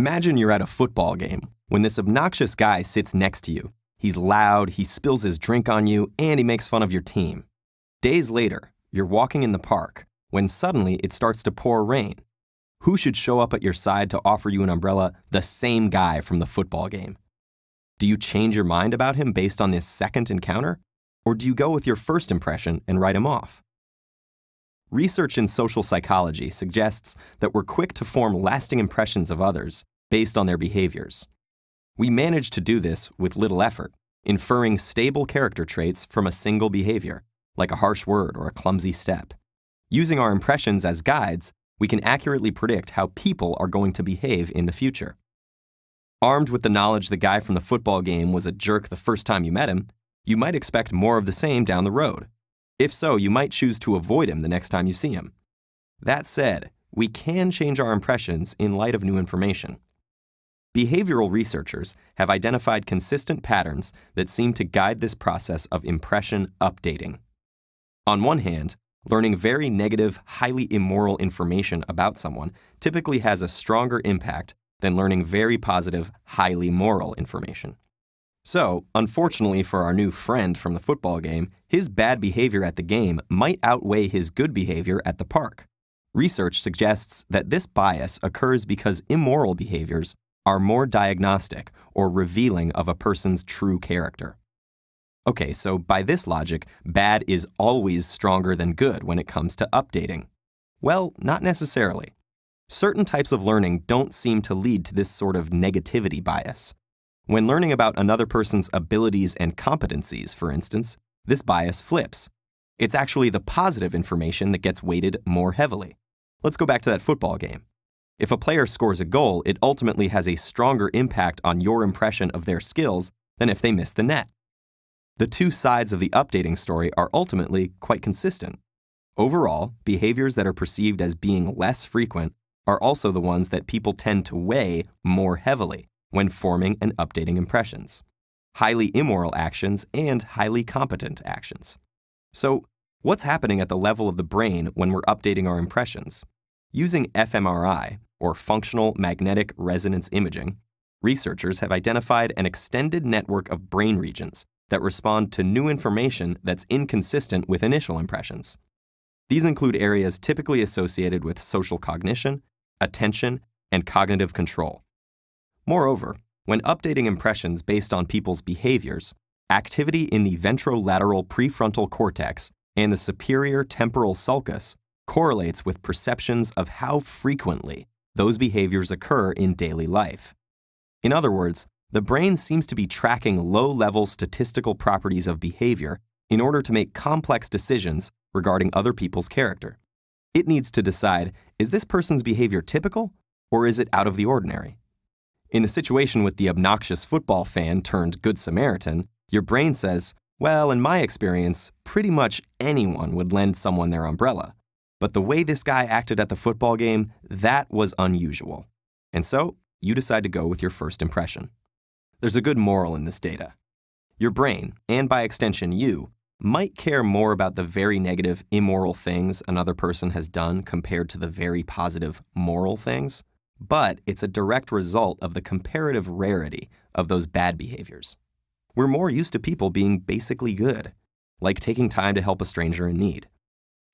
Imagine you're at a football game when this obnoxious guy sits next to you. He's loud, he spills his drink on you, and he makes fun of your team. Days later, you're walking in the park when suddenly it starts to pour rain. Who should show up at your side to offer you an umbrella? The same guy from the football game. Do you change your mind about him based on this second encounter? Or do you go with your first impression and write him off? Research in social psychology suggests that we're quick to form lasting impressions of others based on their behaviors. We manage to do this with little effort, inferring stable character traits from a single behavior, like a harsh word or a clumsy step. Using our impressions as guides, we can accurately predict how people are going to behave in the future. Armed with the knowledge the guy from the football game was a jerk the first time you met him, you might expect more of the same down the road. If so, you might choose to avoid him the next time you see him. That said, we can change our impressions in light of new information. Behavioral researchers have identified consistent patterns that seem to guide this process of impression updating. On one hand, learning very negative, highly immoral information about someone typically has a stronger impact than learning very positive, highly moral information. So, unfortunately for our new friend from the football game, his bad behavior at the game might outweigh his good behavior at the park. Research suggests that this bias occurs because immoral behaviors are more diagnostic or revealing of a person's true character. Okay, so by this logic, bad is always stronger than good when it comes to updating. Well, not necessarily. Certain types of learning don't seem to lead to this sort of negativity bias. When learning about another person's abilities and competencies, for instance, this bias flips. It's actually the positive information that gets weighted more heavily. Let's go back to that football game. If a player scores a goal, it ultimately has a stronger impact on your impression of their skills than if they miss the net. The two sides of the updating story are ultimately quite consistent. Overall, behaviors that are perceived as being less frequent are also the ones that people tend to weigh more heavily when forming and updating impressions. Highly immoral actions and highly competent actions. So, what's happening at the level of the brain when we're updating our impressions? Using fMRI, or functional magnetic resonance imaging, researchers have identified an extended network of brain regions that respond to new information that's inconsistent with initial impressions. These include areas typically associated with social cognition, attention, and cognitive control. Moreover, when updating impressions based on people's behaviors, activity in the ventrolateral prefrontal cortex and the superior temporal sulcus correlates with perceptions of how frequently those behaviors occur in daily life. In other words, the brain seems to be tracking low-level statistical properties of behavior in order to make complex decisions regarding other people's character. It needs to decide, is this person's behavior typical, or is it out of the ordinary? In the situation with the obnoxious football fan turned Good Samaritan, your brain says, well, in my experience, pretty much anyone would lend someone their umbrella. But the way this guy acted at the football game, that was unusual. And so, you decide to go with your first impression. There's a good moral in this data. Your brain, and by extension you, might care more about the very negative, immoral things another person has done compared to the very positive, moral things. But it's a direct result of the comparative rarity of those bad behaviors. We're more used to people being basically good, like taking time to help a stranger in need.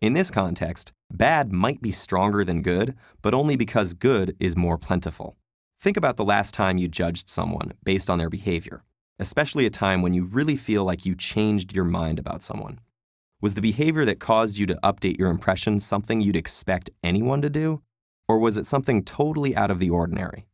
In this context, bad might be stronger than good, but only because good is more plentiful. Think about the last time you judged someone based on their behavior, especially a time when you really feel like you changed your mind about someone. Was the behavior that caused you to update your impression something you'd expect anyone to do? Or was it something totally out of the ordinary?